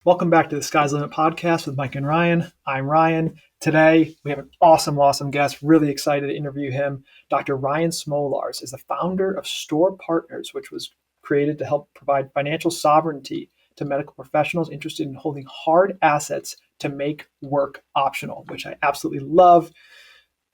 Welcome back to the Sky's the Limit podcast with Mike and Ryan. I'm Ryan. Today, we have an awesome guest. Really excited to interview him. Dr. Ryan Smolarz is the founder of Stor Partners, which was created to help provide financial sovereignty to medical professionals interested in holding hard assets to make work optional, which I absolutely love.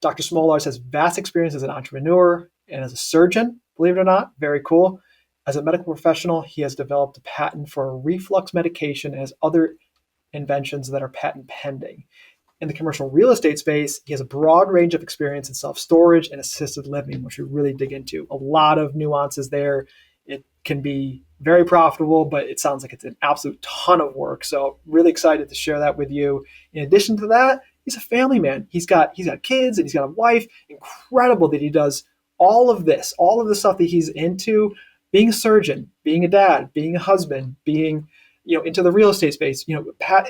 Dr. Smolarz has vast experience as an entrepreneur and as a surgeon, believe it or not. Very cool. As a medical professional, he has developed a patent for a reflux medication and has other inventions that are patent pending. In the commercial real estate space, he has a broad range of experience in self-storage and assisted living, which we really dig into. A lot of nuances there. It can be very profitable, but it sounds like it's an absolute ton of work. So really excited to share that with you. In addition to that, he's a family man. He's got kids and he's got a wife. Incredible that he does all of the stuff that he's into. Being a surgeon, being a dad, being a husband, being into the real estate space,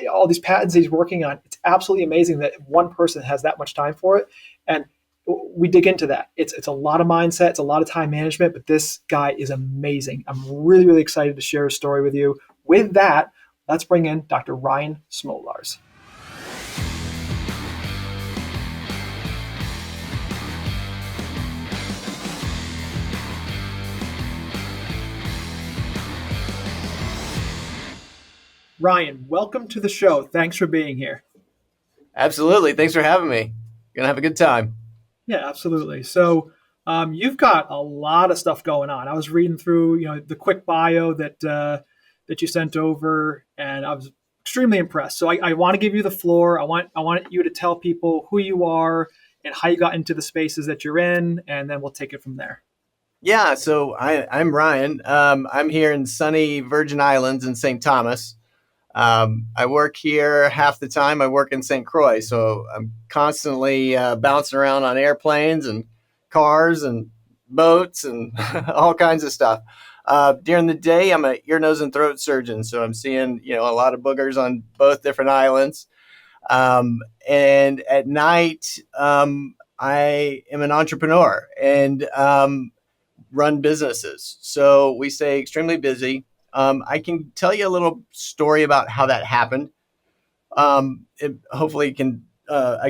all these patents he's working on. It's absolutely amazing that one person has that much time for it. And we dig into that. It's a lot of mindset, it's a lot of time management, but this guy is amazing. I'm really excited to share his story with you. With that, let's bring in Dr. Ryan Smolarz. Ryan, welcome to the show. Thanks for being here. Absolutely. Thanks for having me. Gonna have a good time. Yeah, absolutely. So you've got a lot of stuff going on. I was reading through, the quick bio that you sent over, and I was extremely impressed. So I want to give you the floor. I want you to tell people who you are and how you got into the spaces that you're in, and then we'll take it from there. Yeah. So I'm Ryan. I'm here in sunny Virgin Islands in St. Thomas. I work here half the time. I work in St. Croix, so I'm constantly bouncing around on airplanes and cars and boats and all kinds of stuff. During the day, I'm an ear, nose, and throat surgeon, so I'm seeing a lot of boogers on both different islands. And at night, I am an entrepreneur and run businesses. So we stay extremely busy. I can tell you a little story about how that happened. Hopefully I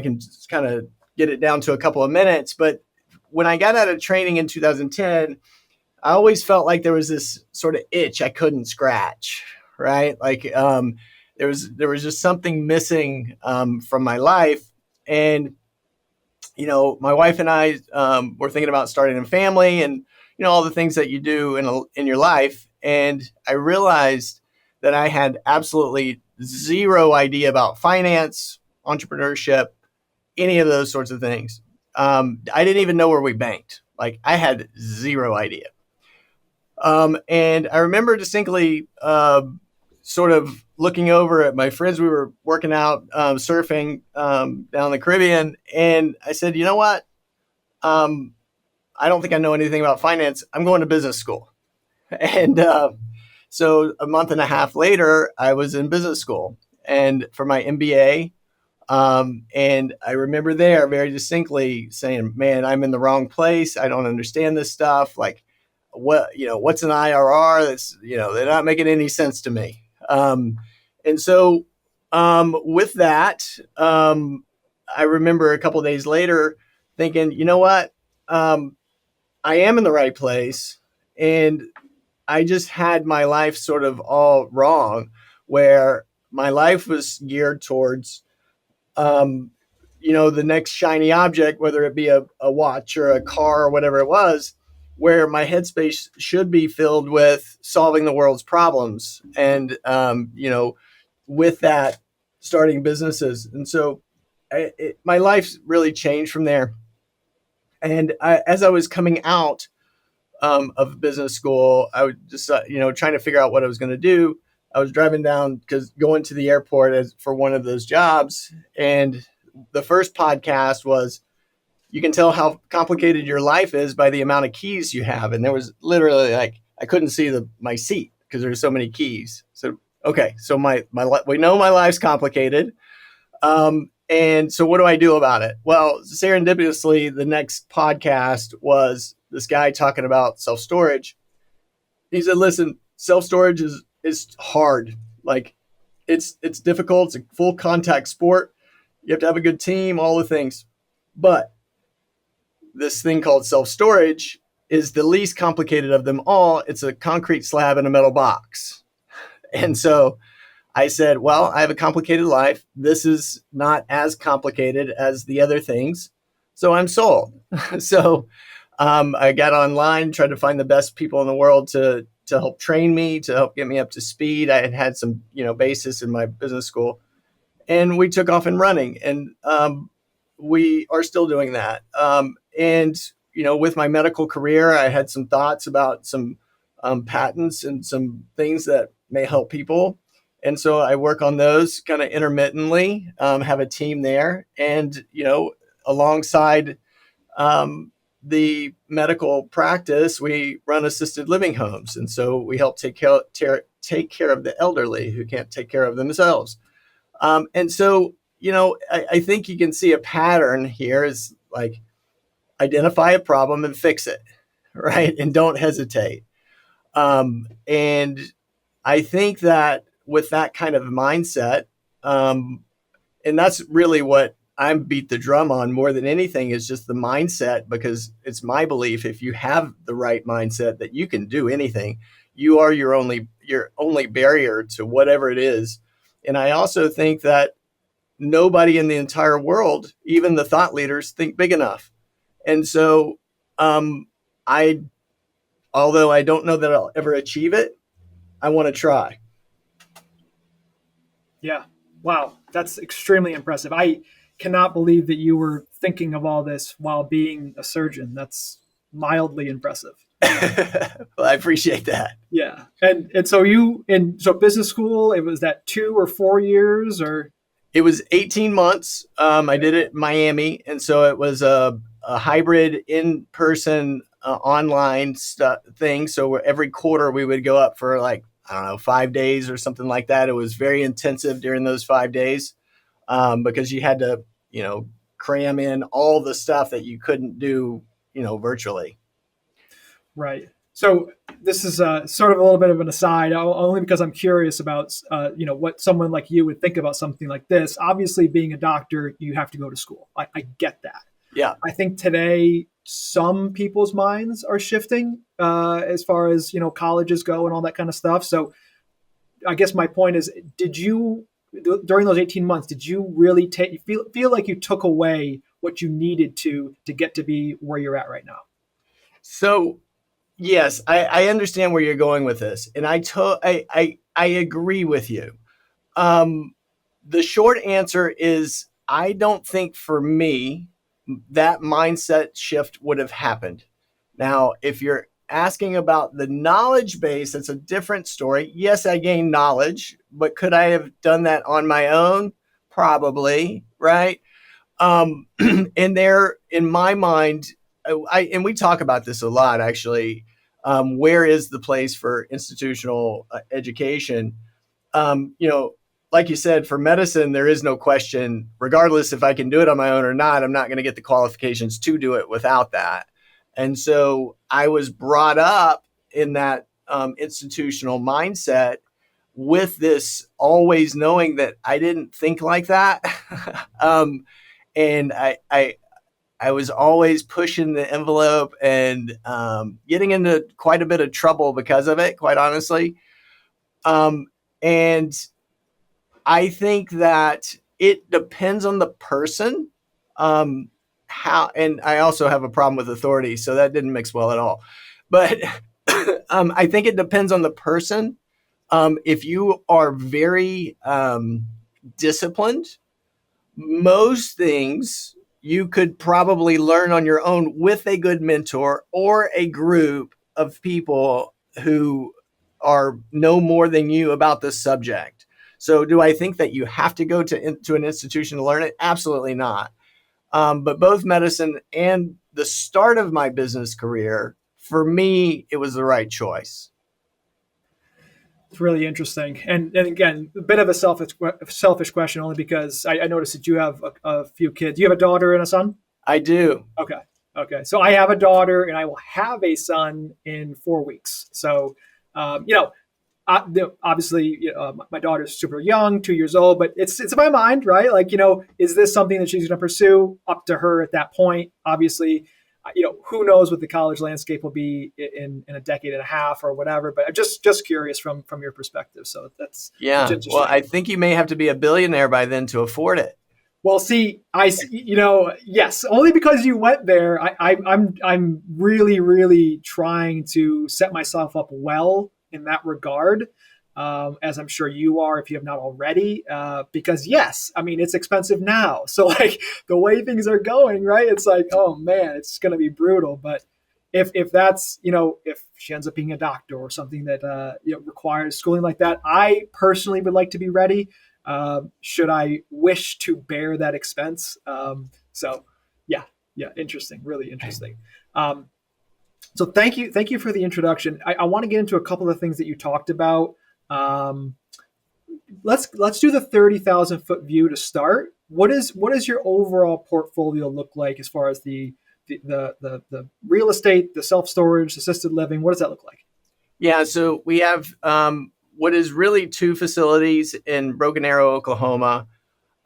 can just kind of get it down to a couple of minutes. But when I got out of training in 2010, I always felt like there was this sort of itch I couldn't scratch, right? Like there was just something missing from my life. And, my wife and I were thinking about starting a family and, all the things that you do in your life. And I realized that I had absolutely zero idea about finance, entrepreneurship, any of those sorts of things. I didn't even know where we banked. Like I had zero idea. And I remember distinctly sort of looking over at my friends. We were working out, surfing down in the Caribbean. And I said, you know what? I don't think I know anything about finance. I'm going to business school. And so a month and a half later, I was in business school and for my MBA. And I remember there very distinctly saying, man, I'm in the wrong place. I don't understand this stuff. Like what's an IRR? That's, they're not making any sense to me. And so with that, I remember a couple of days later thinking, you know what? I am in the right place. And I just had my life sort of all wrong, where my life was geared towards, the next shiny object, whether it be a watch or a car or whatever it was, where my headspace should be filled with solving the world's problems. And, with that, starting businesses. And so my life really changed from there. And as I was coming out of business school, I was just, trying to figure out what I was going to do. I was driving down going to the airport for one of those jobs. And the first podcast was, you can tell how complicated your life is by the amount of keys you have. And there was literally I couldn't see my seat because there were so many keys. So, okay. So we know my life's complicated. And so what do I do about it? Well, serendipitously, the next podcast was this guy talking about self-storage. He said, listen, self-storage is hard. Like it's difficult. It's a full contact sport. You have to have a good team, all the things. But this thing called self-storage is the least complicated of them all. It's a concrete slab in a metal box. And so I said, well, I have a complicated life. This is not as complicated as the other things. So I'm sold. So I got online, tried to find the best people in the world to help train me, to help get me up to speed. I had some, basis in my business school, and we took off and running. And we are still doing that. And with my medical career, I had some thoughts about some patents and some things that may help people. And so I work on those kind of intermittently, have a team there. And, alongside the medical practice, we run assisted living homes. And so we help take care of the elderly who can't take care of themselves. And so, I think you can see a pattern here is like identify a problem and fix it, right? And don't hesitate. And I think that with that kind of mindset, and that's really what I'm beat the drum on more than anything is just the mindset, because it's my belief if you have the right mindset that you can do anything. You are your only barrier to whatever it is. And I also think that nobody in the entire world, even the thought leaders, think big enough. And so although I don't know that I'll ever achieve it, I want to try. Yeah. Wow. That's extremely impressive. I cannot believe that you were thinking of all this while being a surgeon. That's mildly impressive. Well, I appreciate that. Yeah. And so so business school, it was that 2 or 4 years or? It was 18 months. I did it in Miami. And so it was a hybrid in-person online thing. So every quarter we would go up for 5 days or something like that. It was very intensive during those 5 days because you had to, cram in all the stuff that you couldn't do, virtually. Right. So this is sort of a little bit of an aside, only because I'm curious about, what someone like you would think about something like this. Obviously, being a doctor, you have to go to school. I get that. Yeah. I think today some people's minds are shifting as far as, colleges go and all that kind of stuff. So I guess my point is, did you, during those 18 months, did you really feel like you took away what you needed to get to be where you're at right now? So yes, I understand where you're going with this, and I agree with you. The short answer is I don't think for me that mindset shift would have happened. Now, if you're asking about the knowledge base, that's a different story. Yes, I gained knowledge, but could I have done that on my own? Probably, right? And there, in my mind, and we talk about this a lot, actually. Where is the place for institutional education? Like you said, for medicine, there is no question, regardless if I can do it on my own or not, I'm not going to get the qualifications to do it without that. And so I was brought up in that institutional mindset with this always knowing that I didn't think like that. And I was always pushing the envelope and getting into quite a bit of trouble because of it, quite honestly. And I think that it depends on the person. And I also have a problem with authority, so that didn't mix well at all. But I think it depends on the person. If you are very disciplined, most things you could probably learn on your own with a good mentor or a group of people who know more than you about this subject. So do I think that you have to go to an institution to learn it? Absolutely not. But both medicine and the start of my business career, for me, it was the right choice. It's really interesting. And again, a bit of a selfish question, only because I noticed that you have a few kids. You have a daughter and a son? I do. Okay. So I have a daughter and I will have a son in 4 weeks. So, obviously, my daughter's super young, 2 years old, but it's in my mind, right? Like, is this something that she's going to pursue? Up to her at that point. Obviously, who knows what the college landscape will be in a decade and a half or whatever. But I'm just curious from your perspective. So that's Yeah. Well, interesting. I think you may have to be a billionaire by then to afford it. Well, see, yes, only because you went there. I'm really, really trying to set myself up well in that regard, as I'm sure you are, if you have not already. Because yes, I mean it's expensive now, so like the way things are going, right? It's like, oh man, it's going to be brutal. But if that's if she ends up being a doctor or something that requires schooling like that, I personally would like to be ready, should I wish to bear that expense. So yeah, yeah, interesting, really interesting. So thank you for the introduction. I want to get into a couple of things that you talked about. Um, let's do the 30,000 foot view to start. What is your overall portfolio look like as far as the real estate, the self storage, assisted living? What does that look like? Yeah. So we have what is really two facilities in Broken Arrow, Oklahoma,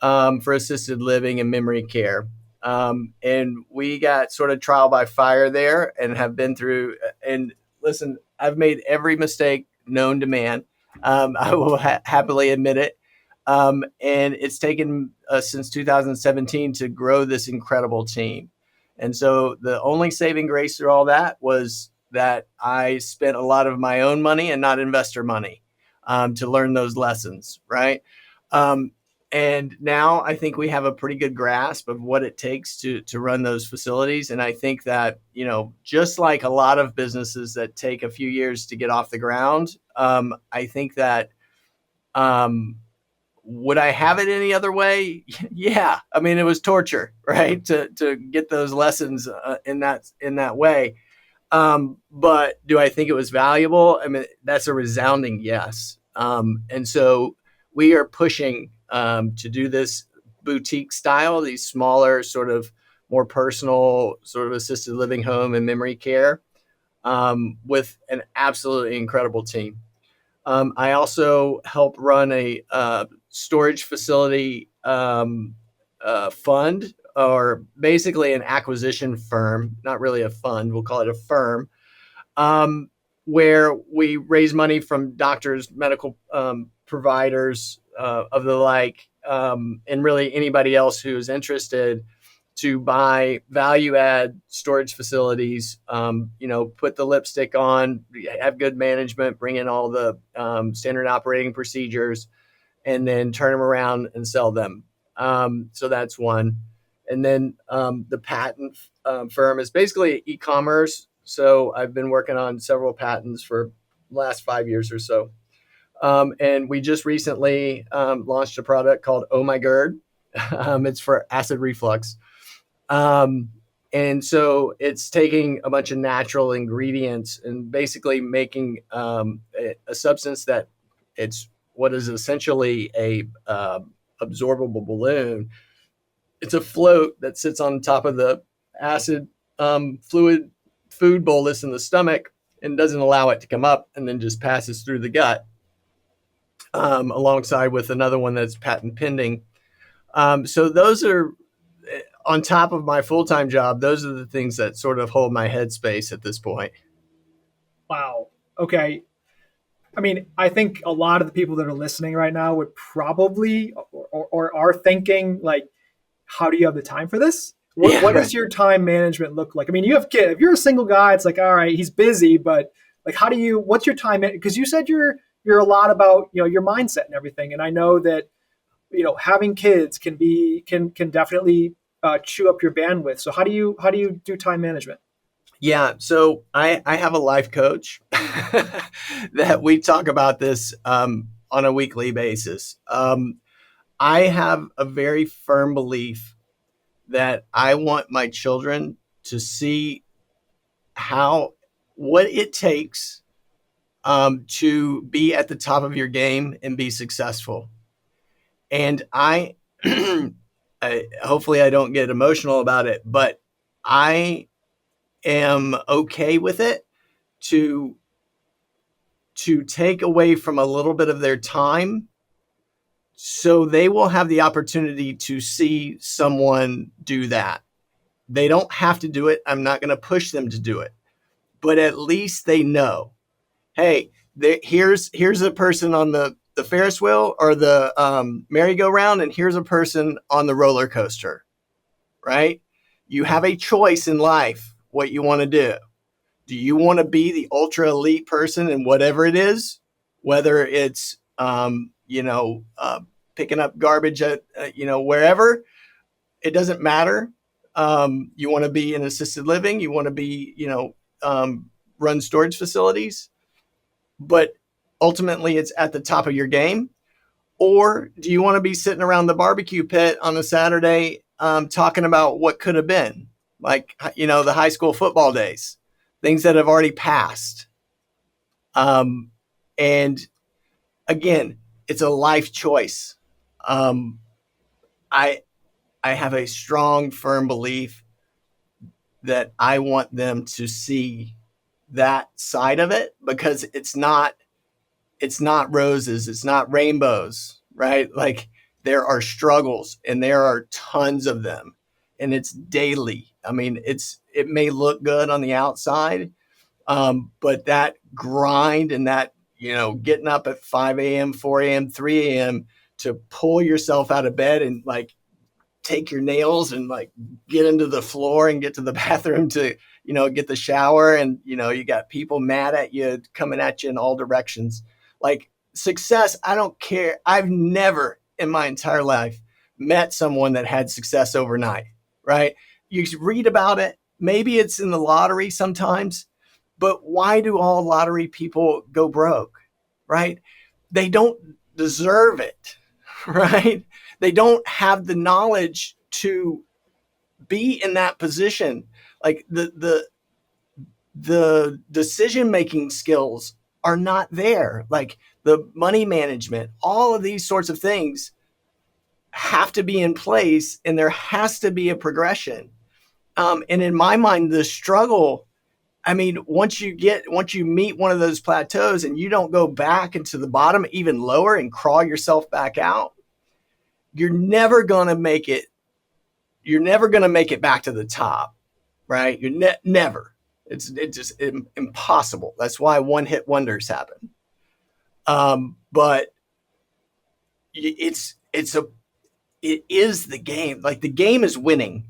for assisted living and memory care. And we got sort of trial by fire there and have been through. And listen, I've made every mistake known to man. I will happily admit it. And it's taken us since 2017 to grow this incredible team. And so the only saving grace through all that was that I spent a lot of my own money and not investor money, to learn those lessons, right? Um, and now I think we have a pretty good grasp of what it takes to run those facilities. And I think that, just like a lot of businesses that take a few years to get off the ground, I think that, would I have it any other way? Yeah. I mean, it was torture, right? To get those lessons in that way. But do I think it was valuable? I mean, that's a resounding yes. And so we are pushing to do this boutique style, these smaller, sort of more personal, sort of assisted living home and memory care, with an absolutely incredible team. I also help run a storage facility fund, or basically an acquisition firm, not really a fund, we'll call it a firm, where we raise money from doctors, medical providers of the like, and really anybody else who is interested to buy value add storage facilities, put the lipstick on, have good management, bring in all the standard operating procedures, and then turn them around and sell them. So that's one. And then the patent firm is basically e-commerce. So I've been working on several patents for the last 5 years or so. And we just recently launched a product called Oh My GERD. It's for acid reflux. And so it's taking a bunch of natural ingredients and basically making a substance that it's what is essentially a absorbable balloon. It's a float that sits on top of the acid fluid food bolus in the stomach and doesn't allow it to come up, and then just passes through the gut, alongside with another one that's patent pending. So those are, on top of my full-time job, those are the things that sort of hold my headspace at this point. Wow. Okay. I mean, I think a lot of the people that are listening right now would probably or are thinking like, how do you have the time for this? What Right. does your time management look like? I mean, you have kids. If you're a single guy, it's like, all right, he's busy, but like, what's your time? Because you said you're a lot about, your mindset and everything. And I know that, having kids can definitely chew up your bandwidth. So how do you do time management? Yeah. So I have a life coach that we talk about this on a weekly basis. I have a very firm belief that I want my children to see what it takes to be at the top of your game and be successful. And hopefully I don't get emotional about it, but I am okay with it to to take away from a little bit of their time so they will have the opportunity to see someone do that. They don't have to do it. I'm not going to push them to do it, but at least they know, hey, here's a person on the Ferris wheel or the merry-go-round, and here's a person on the roller coaster, right? You have a choice in life what you want to do. Do you want to be the ultra elite person in whatever it is, whether it's, picking up garbage at, wherever? It doesn't matter. You want to be in assisted living. You want to be, run storage facilities. But ultimately, it's at the top of your game. Or do you want to be sitting around the barbecue pit on a Saturday talking about what could have been? Like, the high school football days, things that have already passed. And again, it's a life choice. I have a strong, firm belief that I want them to see that side of it, because it's not roses, it's not rainbows, right? Like, there are struggles, and there are tons of them, and it's daily. I mean, it may look good on the outside, but that grind and that, getting up at 5 a.m., 4 a.m., 3 a.m. to pull yourself out of bed and like take your nails and like get into the floor and get to the bathroom to, get the shower. And, you got people mad at you, coming at you in all directions. Like, success, I don't care. I've never in my entire life met someone that had success overnight, right? You read about it. Maybe it's in the lottery sometimes, but why do all lottery people go broke, right? They don't deserve it, right? They don't have the knowledge to be in that position. Like, the decision-making skills are not there. Like, the money management, all of these sorts of things have to be in place, and there has to be a progression. And in my mind, the struggle, I mean, once you meet one of those plateaus and you don't go back into the bottom even lower and crawl yourself back out, you're never going to make it. You're never going to make it back to the top, right? You're never. It's just impossible. That's why one-hit wonders happen. But it is the game. Like, the game is winning,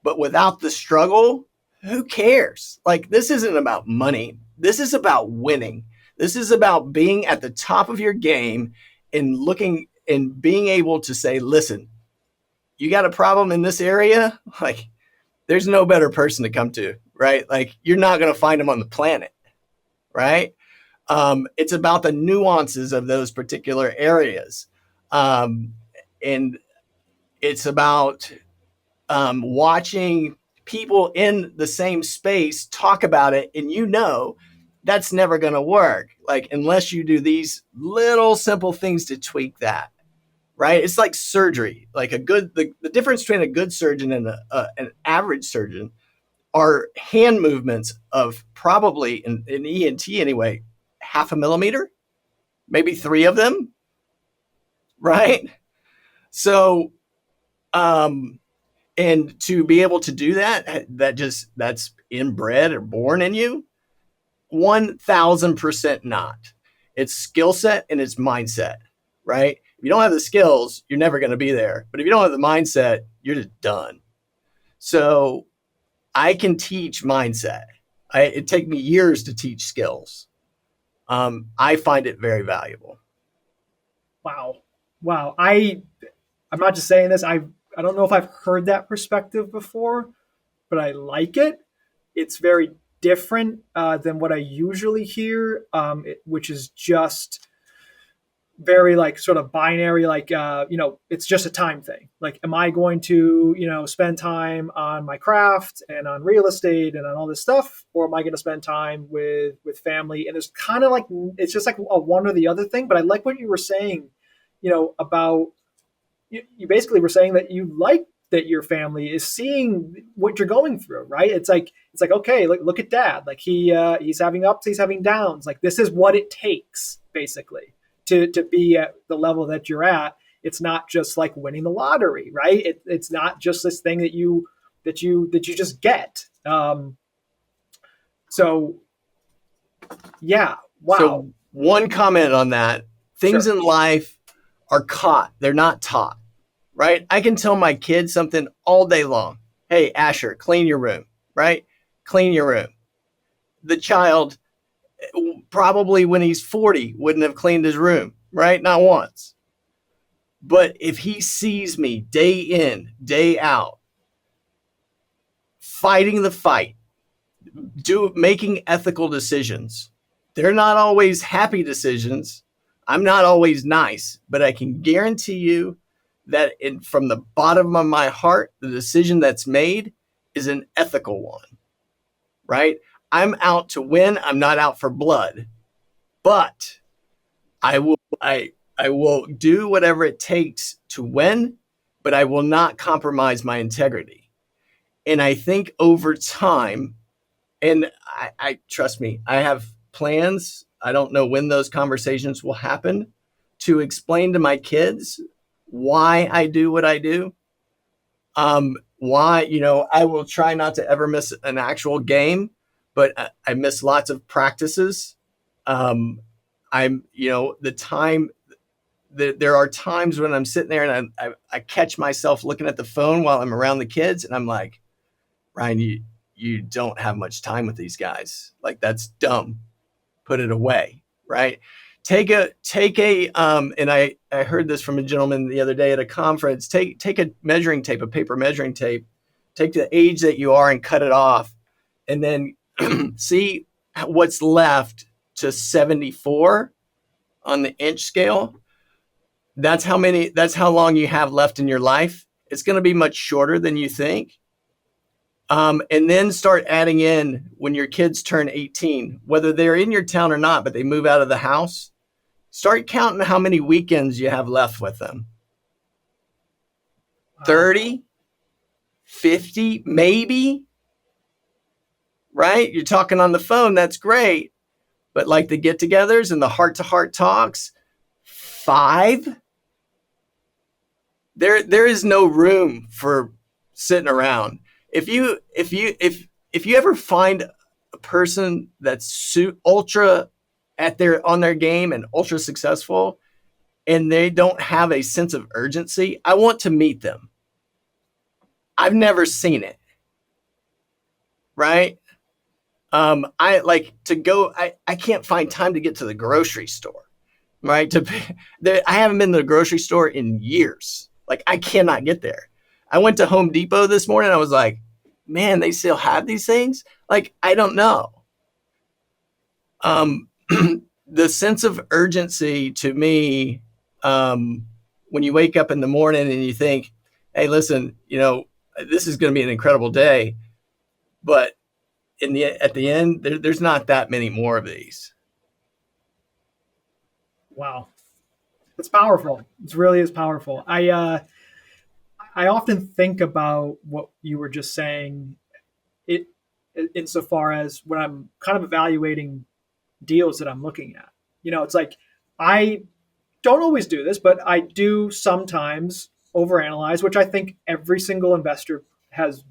but without the struggle, who cares? Like, this isn't about money. This is about winning. This is about being at the top of your game and looking and being able to say, listen, you got a problem in this area? Like, there's no better person to come to, right? Like, you're not going to find them on the planet, right? It's about the nuances of those particular areas. And it's about watching people in the same space talk about it, and that's never going to work, like, unless you do these little simple things to tweak that, right? It's like surgery. Like, the difference between a good surgeon and an average surgeon are hand movements of probably, in ENT anyway, 0.5 millimeter, maybe 3 of them, right? So, and to be able to do that's inbred or born in you, 1,000% not. It's skill set and it's mindset, right? If you don't have the skills, you're never going to be there. But if you don't have the mindset, you're just done. So I can teach mindset. It take me years to teach skills. I find it very valuable. Wow. I'm not just saying this. I don't know if I've heard that perspective before, but I like it. It's very different than what I usually hear, which is just very like sort of binary, like, it's just a time thing. Like, am I going to, spend time on my craft and on real estate and on all this stuff, or am I going to spend time with family? And it's kind of like, it's just like a one or the other thing. But I like what you were saying, about, you basically were saying that you like that your family is seeing what you're going through, right? It's like okay, look at dad. Like he's having ups, he's having downs. Like this is what it takes basically to be at the level that you're at. It's not just like winning the lottery, right? It's not just this thing that you just get. So yeah, wow. So one comment on that: things Sure. in life are caught; they're not taught. Right? I can tell my kids something all day long. Hey, Asher, clean your room. Right? Clean your room. The child, probably when he's 40, wouldn't have cleaned his room. Right? Not once. But if he sees me day in, day out, fighting the fight, making ethical decisions, they're not always happy decisions. I'm not always nice, but I can guarantee you that from the bottom of my heart, the decision that's made is an ethical one, right? I'm out to win. I'm not out for blood, but I will do whatever it takes to win, but I will not compromise my integrity. And I think over time, and I trust me, I have plans. I don't know when those conversations will happen to explain to my kids why I do what I do. Why, I will try not to ever miss an actual game, but I miss lots of practices. There are times when I'm sitting there and I catch myself looking at the phone while I'm around the kids, and I'm like, Ryan, you don't have much time with these guys. Like, that's dumb. Put it away, right? And I heard this from a gentleman the other day at a conference. Take a measuring tape, a paper measuring tape, take the age that you are and cut it off, and then see what's left to 74 on the inch scale. That's how long you have left in your life. It's going to be much shorter than you think. And then start adding in when your kids turn 18, whether they're in your town or not, but they move out of the house. Start counting how many weekends you have left with them. 30, 50, maybe, right? You're talking on the phone. That's great. But like the get-togethers and the heart-to-heart talks, 5. There is no room for sitting around. If you ever find a person that's ultra on their game and ultra successful, and they don't have a sense of urgency, I want to meet them. I've never seen it. Right? I like to go. I can't find time to get to the grocery store. Right? I haven't been to the grocery store in years. Like, I cannot get there. I went to Home Depot this morning. I was like, man, they still have these things? Like, I don't know. The sense of urgency to me, when you wake up in the morning and you think, hey, listen, this is going to be an incredible day, but at the end, there's not that many more of these. Wow. It's powerful. It really is powerful. I often think about what you were just saying, it insofar as when I'm kind of evaluating deals that I'm looking at. It's like I don't always do this, but I do sometimes overanalyze, which I think every single investor has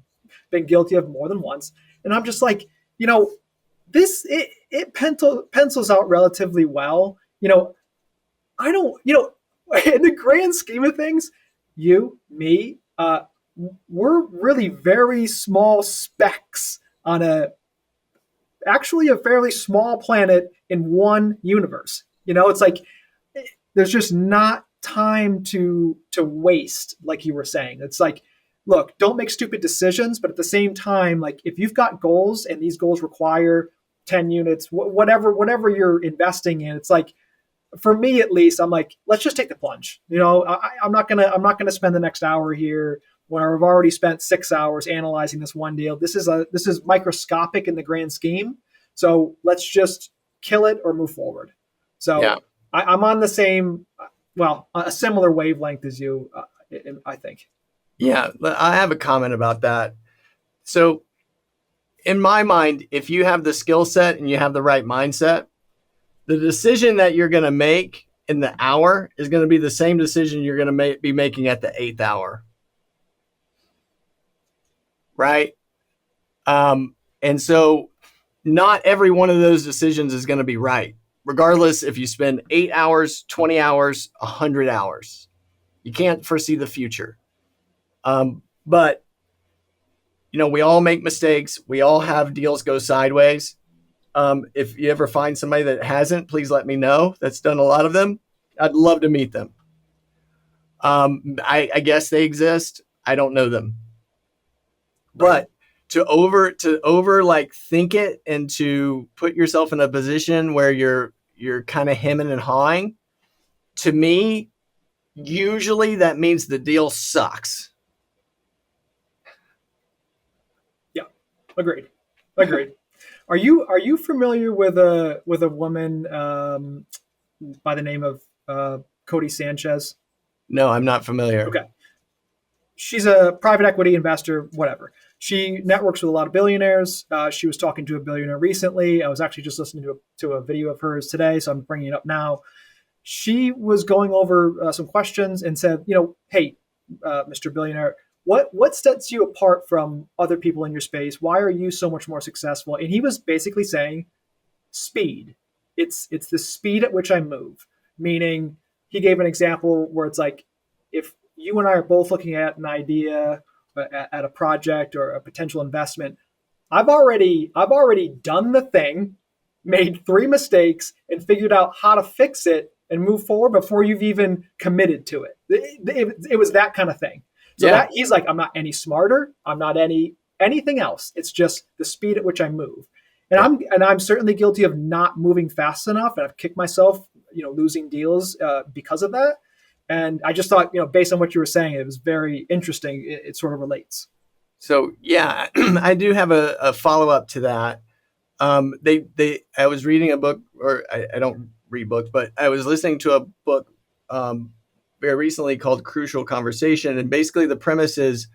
been guilty of more than once. And I'm just like, this it pencils out relatively well. I don't, in the grand scheme of things, you, me, we're really very small specks on actually a fairly small planet in one universe. It's like there's just not time to waste, like you were saying. It's like, look, don't make stupid decisions, but at the same time, like if you've got goals and these goals require 10 units, whatever you're investing in, it's like, for me at least, I'm like, let's just take the plunge. I'm not gonna spend the next hour here when I've already spent 6 hours analyzing this one deal. This is microscopic in the grand scheme. So let's just kill it or move forward. So yeah. I'm on the same, a similar wavelength as you, I think. Yeah, I have a comment about that. So, in my mind, if you have the skill set and you have the right mindset, the decision that you're going to make in the hour is going to be the same decision you're going to be making at the eighth hour, right? And so, not every one of those decisions is going to be right, regardless if you spend 8 hours, 20 hours, 100 hours. You can't foresee the future. But we all make mistakes. We all have deals go sideways. If you ever find somebody that hasn't, please let me know. That's done a lot of them. I'd love to meet them. I guess they exist. I don't know them, but to over like think it and to put yourself in a position where you're kind of hemming and hawing. To me, usually that means the deal sucks. Yeah, agreed. Agreed. Are you familiar with a woman by the name of Cody Sanchez? No, I'm not familiar. Okay, she's a private equity investor. Whatever. She networks with a lot of billionaires. She was talking to a billionaire recently. I was actually just listening to a video of hers today, so I'm bringing it up now. She was going over some questions and said, hey, Mr. Billionaire, what sets you apart from other people in your space? Why are you so much more successful? And he was basically saying speed. It's the speed at which I move. Meaning, he gave an example where it's like, if you and I are both looking at an idea, at a project or a potential investment, I've already done the thing, made three mistakes, and figured out how to fix it and move forward before you've even committed to it. It was that kind of thing. So Yeah. that he's like, I'm not any smarter. I'm not anything else. It's just the speed at which I move. And Yeah. I'm certainly guilty of not moving fast enough, and I've kicked myself, losing deals because of that. And I just thought, based on what you were saying, it was very interesting. It sort of relates. So yeah, I do have a follow up to that. I was reading a book, or I don't read books, but I was listening to a book very recently called Crucial Conversation, and basically the premise is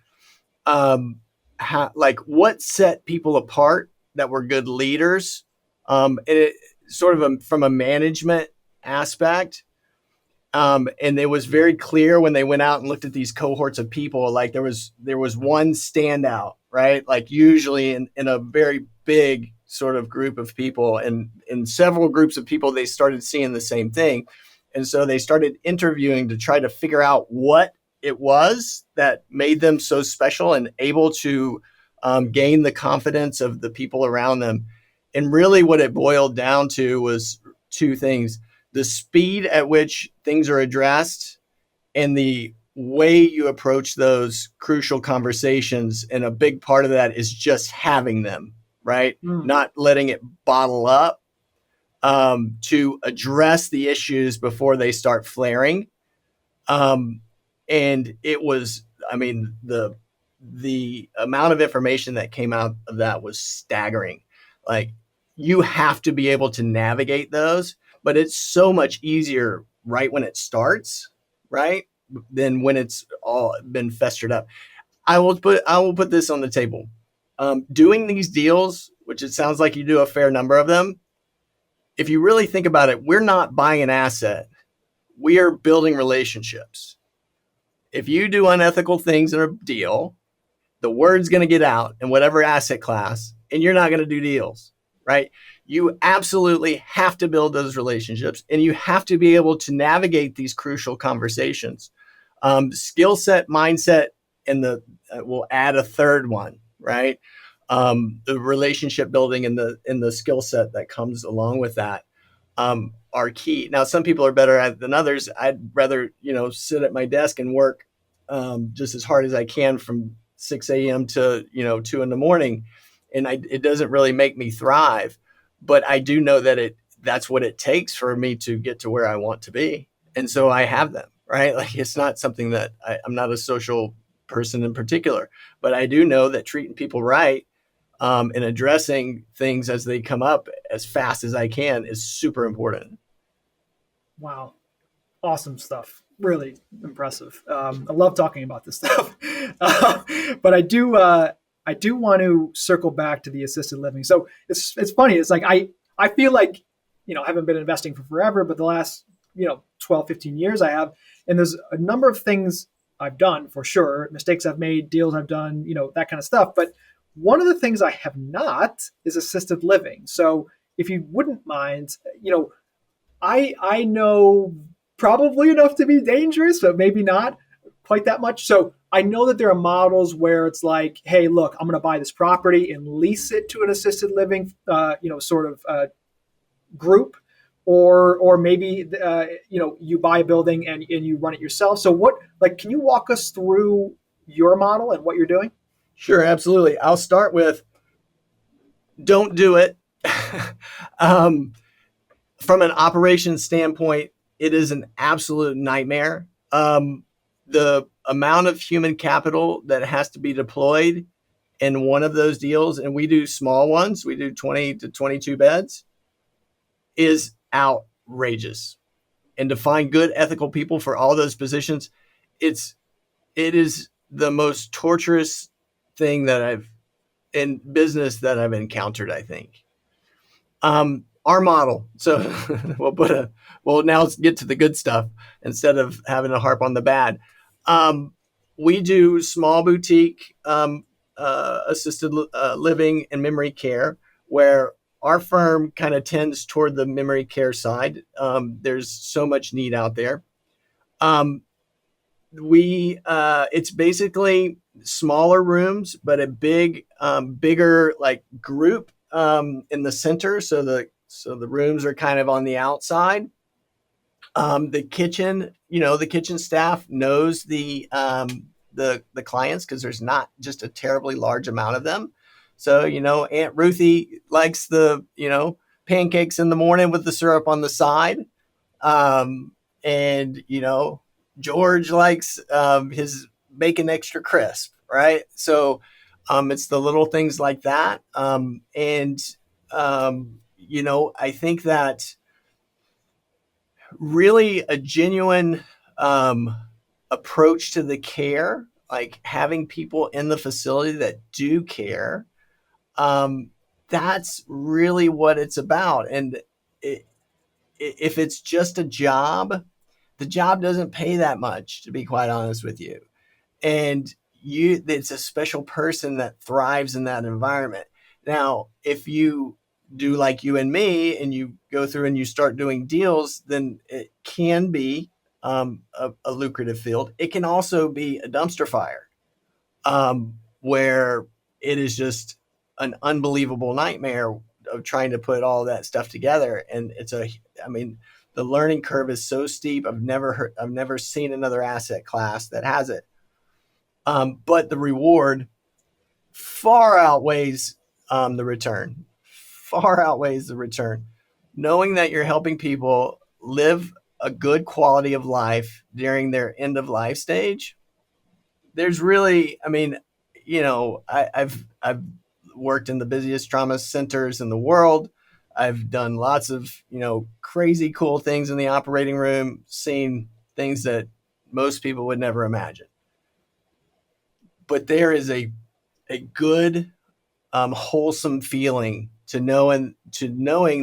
like what set people apart that were good leaders, and it sort of from a management aspect. And it was very clear when they went out and looked at these cohorts of people, like there was one standout, right? Like usually in a very big sort of group of people, and in several groups of people, they started seeing the same thing. And so they started interviewing to try to figure out what it was that made them so special and able to gain the confidence of the people around them. And really what it boiled down to was two things: the speed at which things are addressed and the way you approach those crucial conversations. And a big part of that is just having them, right? Not letting it bottle up, to address the issues before they start flaring. And it was, I mean, the amount of information that came out of that was staggering. Like, you have to be able to navigate those, but it's so much easier right when it starts, right? Than when it's all been festered up. I will put this on the table. Doing these deals, which it sounds like you do a fair number of them, if you really think about it, we're not buying an asset. We are building relationships. If you do unethical things in a deal, the word's going to get out in whatever asset class, and you're not going to do deals, right? You absolutely have to build those relationships, and you have to be able to navigate these crucial conversations. Skill set, mindset, and we'll add a third one, right? The relationship building and the skill set that comes along with that are key. Now, some people are better at it than others. I'd rather sit at my desk and work just as hard as I can from 6 a.m. to 2 in the morning, and it doesn't really make me thrive. But I do know that that's what it takes for me to get to where I want to be, and so I have them, right? Like, it's not something that I'm not a social person in particular, but I do know that treating people right and addressing things as they come up as fast as I can is super important. Wow. Awesome stuff. really impressive. I love talking about this stuff, but I do want to circle back to the assisted living. So it's funny. It's like I feel like I haven't been investing for forever, but the last 12, 15 years I have, and there's a number of things I've done for sure, mistakes I've made, deals I've done, that kind of stuff. But one of the things I have not is assisted living. So if you wouldn't mind, I know probably enough to be dangerous, but maybe not quite that much. So I know that there are models where it's like, hey, look, I'm going to buy this property and lease it to an assisted living, sort of group, or maybe you buy a building and you run it yourself. So can you walk us through your model and what you're doing? Sure, absolutely. I'll start with don't do it. From an operations standpoint, it is an absolute nightmare. The amount of human capital that has to be deployed in one of those deals, and we do small ones, we do 20 to 22 beds, is outrageous. And to find good ethical people for all those positions, it is the most torturous thing that I've in business that I've encountered, I think. Our model. So we'll now get to the good stuff instead of having to harp on the bad. We do small boutique assisted living and memory care, where our firm kind of tends toward the memory care side. There's so much need out there. It's basically smaller rooms, but a bigger like group in the center. So the rooms are kind of on the outside. The kitchen staff knows the clients because there's not just a terribly large amount of them. So, Aunt Ruthie likes the, pancakes in the morning with the syrup on the side. And, George likes his bacon extra crisp, right? So it's the little things like that. I think that really a genuine approach to the care, like having people in the facility that do care, that's really what it's about. And if it's just a job, the job doesn't pay that much, to be quite honest with you. And it's a special person that thrives in that environment. Now, if you do like you and me and you go through and you start doing deals, then it can be a lucrative field. It can also be a dumpster fire, where it is just an unbelievable nightmare of trying to put all that stuff together. And the learning curve is so steep. I've never seen another asset class that has it. But the reward far outweighs the return. Far outweighs the return. Knowing that you're helping people live a good quality of life during their end of life stage. There's really, I've worked in the busiest trauma centers in the world. I've done lots of, crazy cool things in the operating room, seen things that most people would never imagine. But there is a good, wholesome feeling to knowing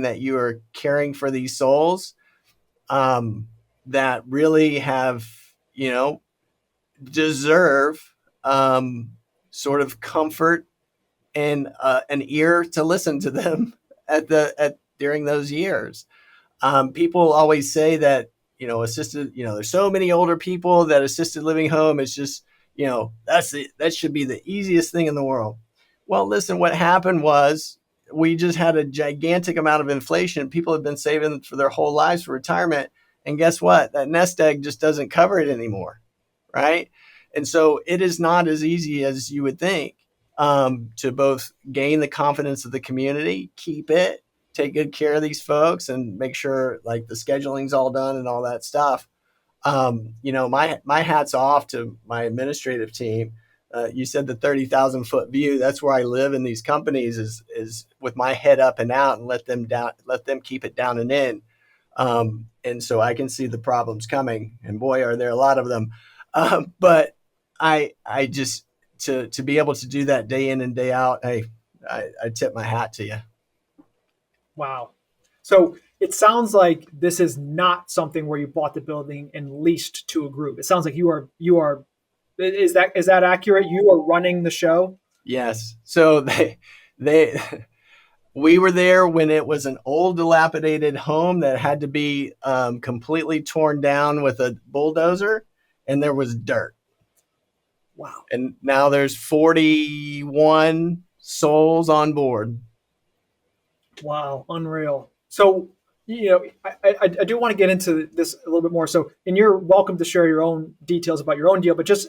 that you are caring for these souls that really have, deserve sort of comfort and an ear to listen to them during those years. People always say that, assisted, there's so many older people that assisted living home is just, that should be the easiest thing in the world. Well, listen, what happened was we just had a gigantic amount of inflation. People have been saving for their whole lives for retirement. And guess what? That nest egg just doesn't cover it anymore. Right. And so it is not as easy as you would think to both gain the confidence of the community, keep it, take good care of these folks, and make sure like the scheduling's all done and all that stuff. My hat's off to my administrative team. You said the 30,000 foot view. That's where I live in these companies is with my head up and out and let them keep it down and in. And so I can see the problems coming, and boy, are there a lot of them. But I just to be able to do that day in and day out, hey, I tip my hat to you. Wow. So it sounds like this is not something where you bought the building and leased to a group. It sounds like you are is that accurate? You are running the show? Yes. So they we were there when it was an old dilapidated home that had to be completely torn down with a bulldozer, and there was dirt. Wow. And now there's 41 souls on board. Wow, unreal. So, I do want to get into this a little bit more. So, and you're welcome to share your own details about your own deal, but just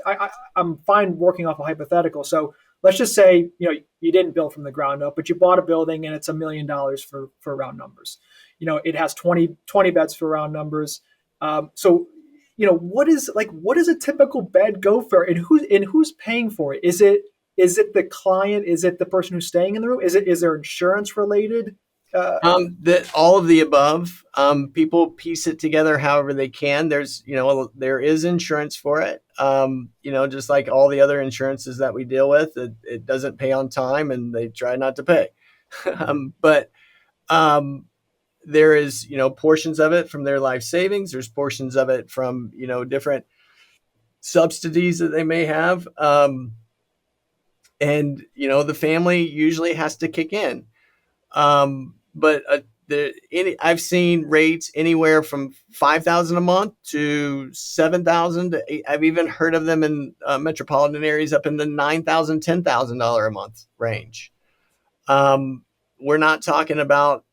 I'm fine working off a hypothetical. So, let's just say you didn't build from the ground up, but you bought a building and it's $1 million for round numbers. It has 20 beds for round numbers. So, what does a typical bed go for, and who's paying for it? Is it the client? Is it the person who's staying in the room? Is there insurance related? That all of the above. People piece it together however they can. There is insurance for it. Just like all the other insurances that we deal with, it doesn't pay on time, and they try not to pay. But there is, portions of it from their life savings. There's portions of it from, different subsidies that they may have. And, the family usually has to kick in. But I've seen rates anywhere from $5,000 a month to $7,000 to I've even heard of them in metropolitan areas up in the $9,000, $10,000 a month range. We're not talking about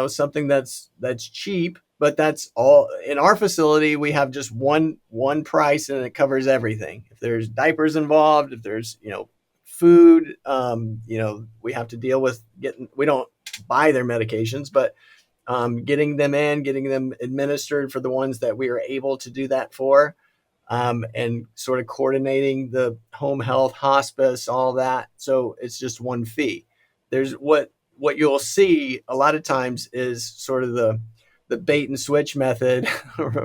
something that's cheap, but that's all. In our facility, we have just one price, and it covers everything. If there's diapers involved, if there's food, we have to deal with we don't buy their medications, but getting them administered for the ones that we are able to do that for, and sort of coordinating the home health, hospice, all that. So it's just one fee. There's what you'll see a lot of times is sort of the bait and switch method,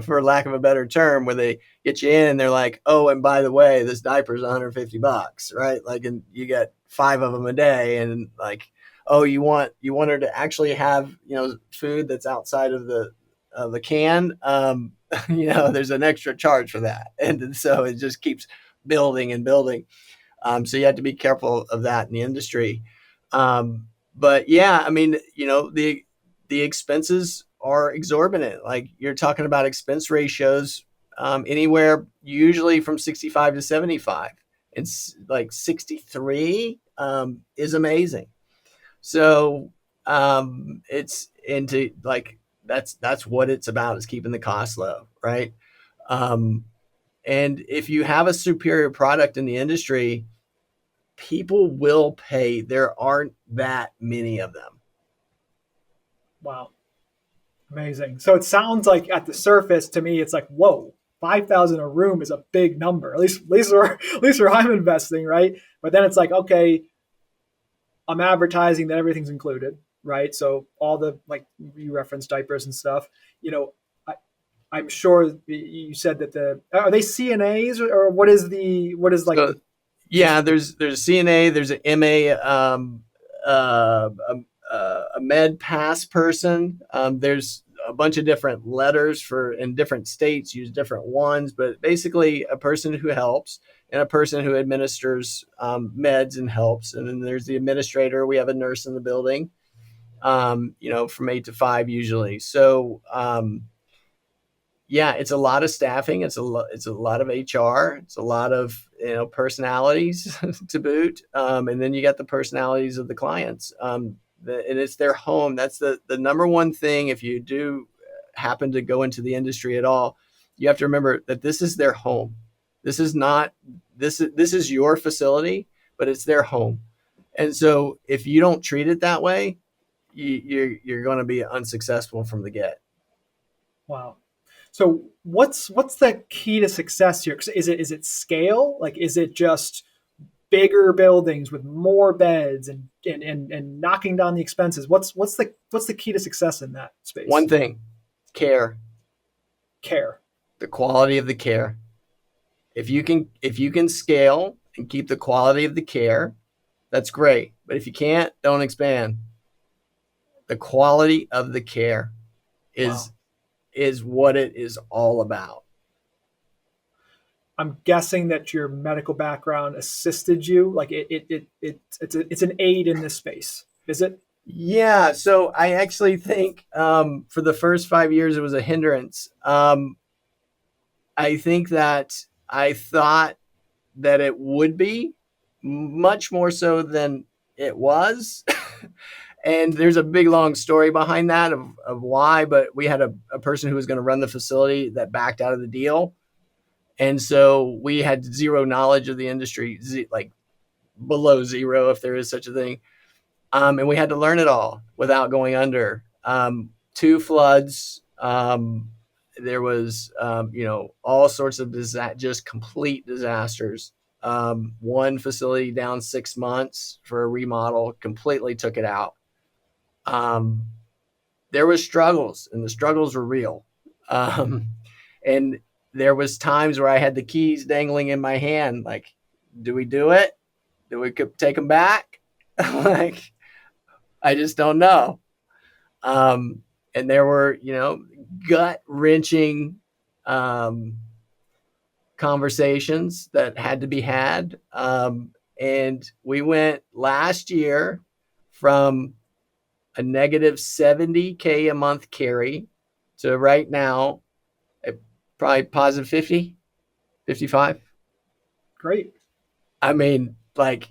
for lack of a better term, where they get you in and they're like, oh, and by the way, this diaper is $150, right? Like, and you get 5 of them a day, and like, oh, you want her to actually have food that's outside of the can. There's an extra charge for that, and so it just keeps building and building. So you have to be careful of that in the industry. But yeah, I mean, the expenses are exorbitant. Like, you're talking about expense ratios anywhere usually from 65 to 75. It's like 63 is amazing. So it's into like that's what it's about, is keeping the cost low, right? And if you have a superior product in the industry, people will pay. There aren't that many of them. Wow, amazing. So it sounds like at the surface to me, it's like, whoa, 5,000 a room is a big number. At least where I'm investing, right? But then it's like, okay, I'm advertising that everything's included, right? So all the, like you referenced, diapers and stuff. I'm sure you said that are they CNAs, or what is like So, yeah, there's CNA, there's an MA, a med pass person. There's a bunch of different letters in different states use different ones, but basically a person who helps and a person who administers meds and helps. And then there's the administrator. We have a nurse in the building, from 8 to 5 usually. So, yeah, it's a lot of staffing. It's a lot of HR. It's a lot of personalities to boot, and then you got the personalities of the clients. And it's their home. That's the number one thing. If you do happen to go into the industry at all, you have to remember that this is their home. This is not this is your facility, but it's their home. And so if you don't treat it that way, you're going to be unsuccessful from the get. Wow. So what's the key to success here? Is it scale? Like, is it just bigger buildings with more beds and knocking down the expenses? What's the key to success in that space? One thing, Care. Care. The quality of the care. If you can scale and keep the quality of the care, that's great. But if you can't, don't expand. The quality of the care is what it is all about. I'm guessing that your medical background assisted you. Like it's an aid in this space. Is it? Yeah. So I actually think for the first 5 years it was a hindrance. I think that I thought that it would be much more so than it was. And there's a big long story behind that of why, but we had a person who was going to run the facility that backed out of the deal. And so we had zero knowledge of the industry, like below zero, if there is such a thing. And we had to learn it all without going under. 2 floods. There was, all sorts of just complete disasters. One facility down 6 months for a remodel, completely took it out. There was struggles, and the struggles were real. And there was times where I had the keys dangling in my hand. Like, do we do it? Do we take them back? Like, I just don't know. And there were, gut wrenching conversations that had to be had. And we went last year from a negative $70K a month carry to right now, probably positive 50, 55. Great. I mean, like,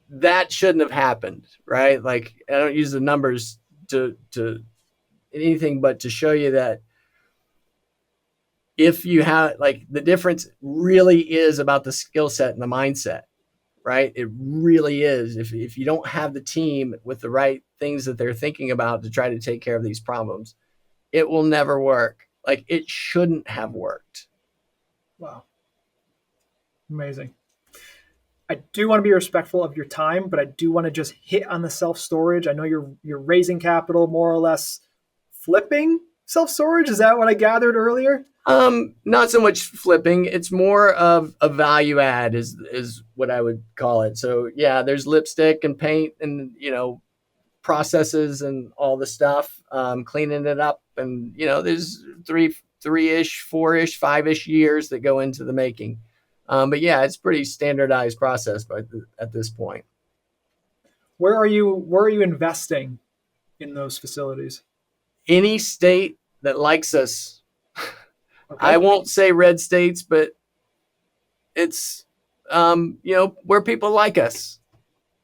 that shouldn't have happened, right? Like, I don't use the numbers to anything but to show you that if you have, like, the difference really is about the skill set and the mindset, right? It really is. If you don't have the team with the right things that they're thinking about to try to take care of these problems, it will never work. Like, it shouldn't have worked. Wow. Amazing. I do want to be respectful of your time, but I do want to just hit on the self-storage. I know you're raising capital, more or less flipping self-storage. Is that what I gathered earlier? Not so much flipping. It's more of a value add is what I would call it. So yeah, there's lipstick and paint and, processes and all the stuff, cleaning it up. And, there's three-ish, 4-ish, 5-ish years that go into the making. But yeah, it's pretty standardized process at this point. Where are you investing in those facilities? Any state that likes us. Okay. I won't say red states, but it's, where people like us.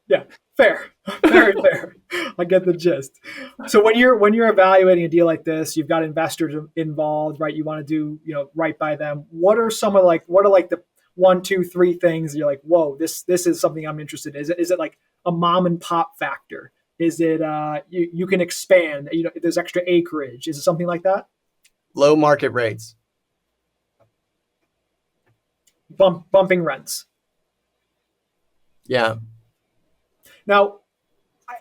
Yeah, fair. Very fair. I get the gist. So when you're evaluating a deal like this, you've got investors involved, right? You want to do, right by them. What are the 1, 2, 3 things you're like, whoa, this is something I'm interested in? Is it like a mom and pop factor? Is it you can expand? There's extra acreage. Is it something like that? Low market rates. Bumping rents. Yeah. Now,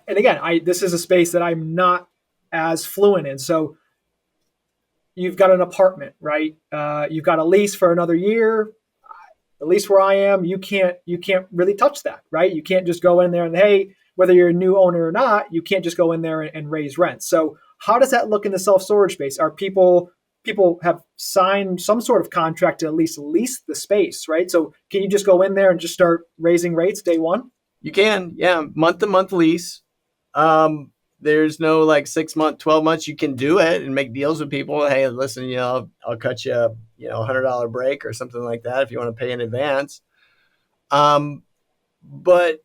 and again, this is a space that I'm not as fluent in. So you've got an apartment, right? You've got a lease for another year. At least where I am, you can't really touch that, right? You can't just go in there and, hey, whether you're a new owner or not, you can't just go in there and raise rents. So how does that look in the self-storage space? Are people have signed some sort of contract to at least lease the space, right? So can you just go in there and just start raising rates day one? You can, yeah, month-to-month lease. There's no like 6 month, 12 months. You can do it and make deals with people. Hey, listen, I'll cut you a $100 break or something like that if you want to pay in advance. But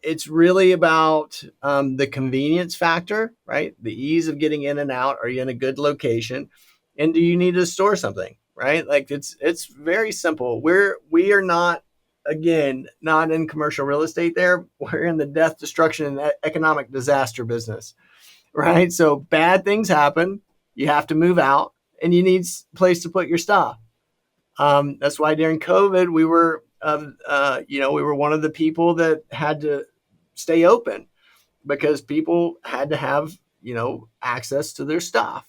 it's really about the convenience factor, right? The ease of getting in and out. Are you in a good location? And do you need to store something, right? Like it's very simple. We are not, again, not in commercial real estate there. We're in the death, destruction, and economic disaster business, right? So bad things happen. You have to move out and you need a place to put your stuff. That's why during COVID, we were one of the people that had to stay open because people had to have access to their stuff.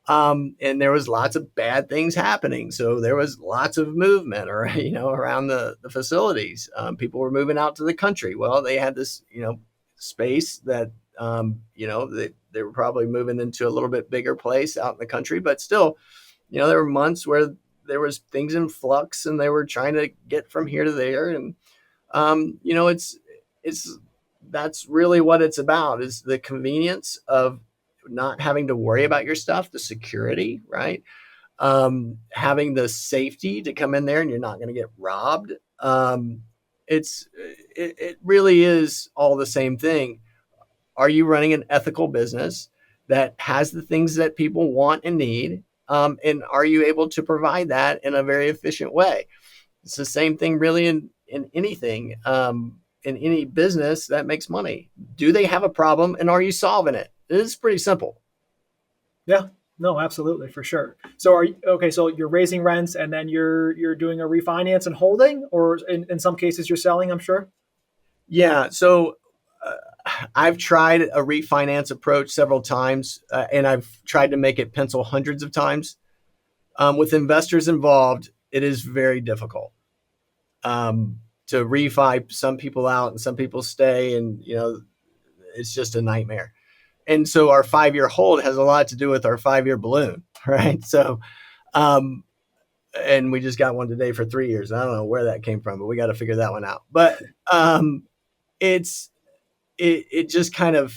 And there was lots of bad things happening. So there was lots of movement around the facilities. People were moving out to the country. Well, they had this, space that, they were probably moving into a little bit bigger place out in the country, but still, there were months where there was things in flux and they were trying to get from here to there. And, it's that's really what it's about, is the convenience of not having to worry about your stuff, the security, right? Having the safety to come in there and you're not going to get robbed. It really is all the same thing. Are you running an ethical business that has the things that people want and need? And are you able to provide that in a very efficient way? It's the same thing really in anything, in any business that makes money. Do they have a problem and are you solving it? It's pretty simple. Yeah, no, absolutely, for sure. So are you okay? So you're raising rents, and then you're doing a refinance and holding, or in some cases you're selling, I'm sure. Yeah. So I've tried a refinance approach several times, and I've tried to make it pencil hundreds of times. With investors involved, it is very difficult to refi some people out, and some people stay, and it's just a nightmare. And so our 5-year hold has a lot to do with our 5-year balloon, right? So, and we just got one today for 3 years. I don't know where that came from, but we got to figure that one out. But it just kind of,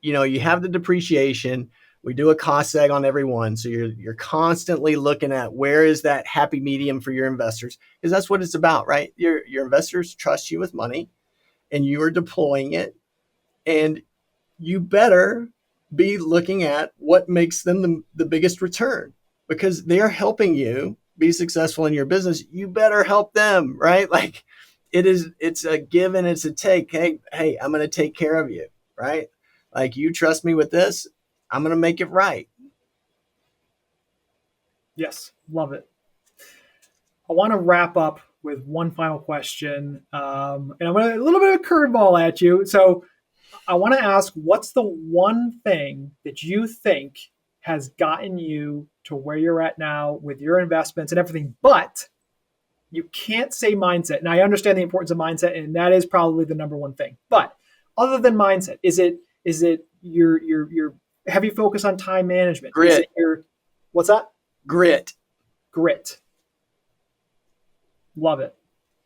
you have the depreciation. We do a cost seg on every one. So you're constantly looking at where is that happy medium for your investors, because that's what it's about, right? Your investors trust you with money and you are deploying it, and you better be looking at what makes them the biggest return, because they are helping you be successful in your business. You better help them, right? Like it's a give and it's a take. Hey, I'm going to take care of you, right? Like, you trust me with this, I'm going to make it right. Yes, love it. I want to wrap up with one final question, and I'm going to a little bit of a curveball at you. So I want to ask, what's the one thing that you think has gotten you to where you're at now with your investments and everything, but you can't say mindset? And I understand the importance of mindset, and that is probably the number one thing. But other than mindset, is it your heavy focus on time management? Grit. Is it your, what's that? Grit. Love it.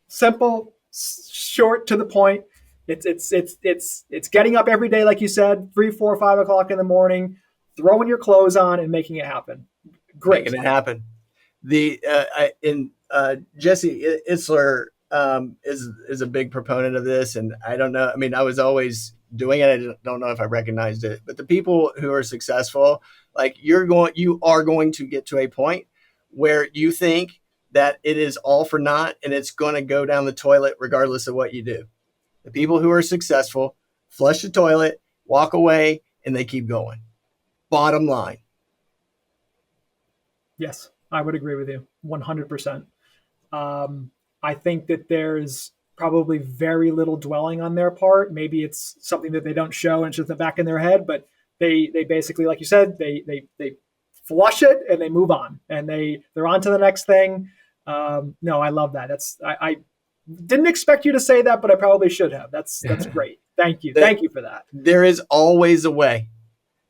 Simple, short, to the point. It's getting up every day, like you said, 3, 4, 5 o'clock in the morning, throwing your clothes on and making it happen. Great. Making it happen. Jesse Itzler is a big proponent of this, and I don't know. I mean, I was always doing it. I don't know if I recognized it, but the people who are successful, like you are going to get to a point where you think that it is all for naught and it's going to go down the toilet regardless of what you do. The people who are successful flush the toilet, walk away, and they keep going. Bottom line. Yes, I would agree with you 100%. I think that there's probably very little dwelling on their part. Maybe it's something that they don't show and it's just in the back in their head, but they basically, like you said, they flush it and they move on, and they're on to the next thing. No, I love that. I didn't expect you to say that, but I probably should have. That's great. Thank you. Thank you for that. There is always a way.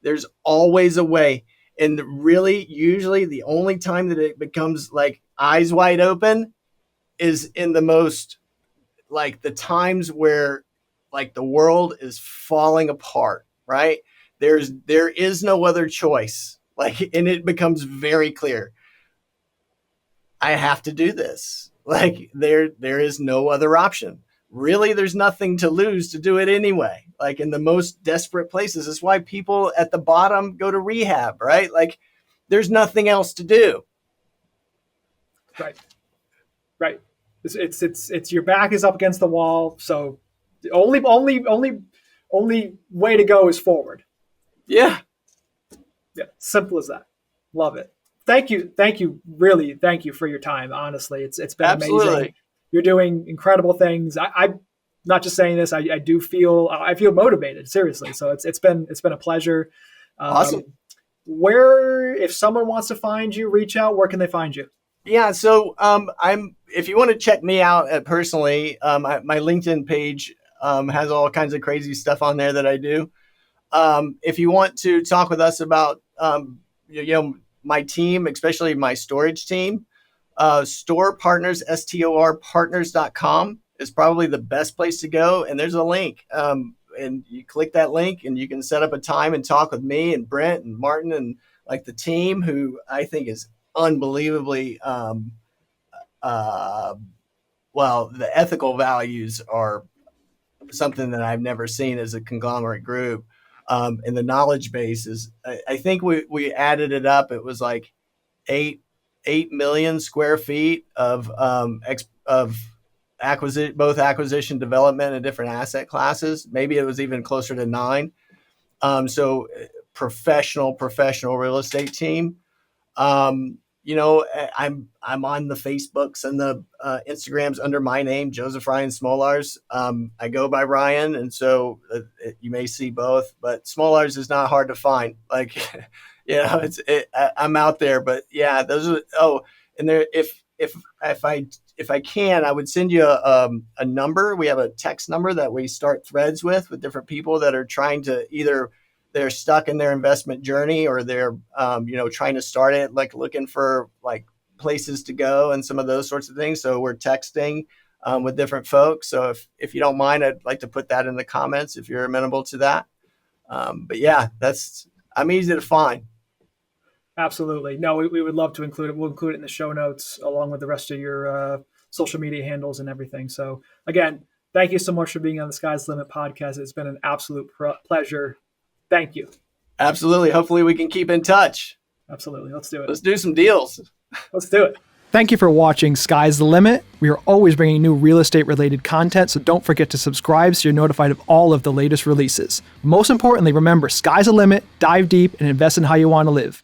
There's always a way. And really, usually the only time that it becomes like eyes wide open is in the most, like, the times where like the world is falling apart, right? There is no other choice. Like, and it becomes very clear. I have to do this. Like, there is no other option. Really, there's nothing to lose to do it anyway. Like, in the most desperate places, that's why people at the bottom go to rehab, right? Like, there's nothing else to do. Right. It's your back is up against the wall. So the only way to go is forward. Yeah. Simple as that. Love it. Thank you. Really, thank you for your time. Honestly, it's been Absolutely amazing. You're doing incredible things. not just saying this, I do feel, I feel motivated, seriously. So it's been a pleasure. Awesome. Where, if someone wants to find you, reach out, where can they find you? Yeah. So if you want to check me out personally, my LinkedIn page has all kinds of crazy stuff on there that I do. If you want to talk with us about, my team, especially my storage team, Stor Partners, STOR Partners.com is probably the best place to go. And there's a link. And you click that link and you can set up a time and talk with me and Brent and Martin and like the team, who I think is unbelievably, the ethical values are something that I've never seen as a conglomerate group. And the knowledge base is, I think we added it up. It was like 8 million square feet of acquisition, both acquisition, development, and different asset classes. Maybe it was even closer to 9. So professional real estate team. I'm on the Facebooks and the Instagrams under my name, Joseph Ryan Smolarz. I go by Ryan, and so you may see both. But Smolarz is not hard to find. Like, I'm out there. But yeah, those are. Oh, and there, if I can, I would send you a number. We have a text number that we start threads with different people that are trying to either they're stuck in their investment journey or they're, trying to start it, like looking for like places to go and some of those sorts of things. So we're texting with different folks. So if you don't mind, I'd like to put that in the comments if you're amenable to that. But yeah, I'm easy to find. Absolutely. No, we would love to include it. We'll include it in the show notes along with the rest of your social media handles and everything. So again, thank you so much for being on the Sky's the Limit podcast. It's been an absolute pleasure. Thank you. Absolutely. Hopefully we can keep in touch. Absolutely. Let's do it. Let's do some deals. Let's do it. Thank you for watching Sky's the Limit. We are always bringing new real estate related content, so don't forget to subscribe so you're notified of all of the latest releases. Most importantly, remember, sky's the limit, dive deep, and invest in how you want to live.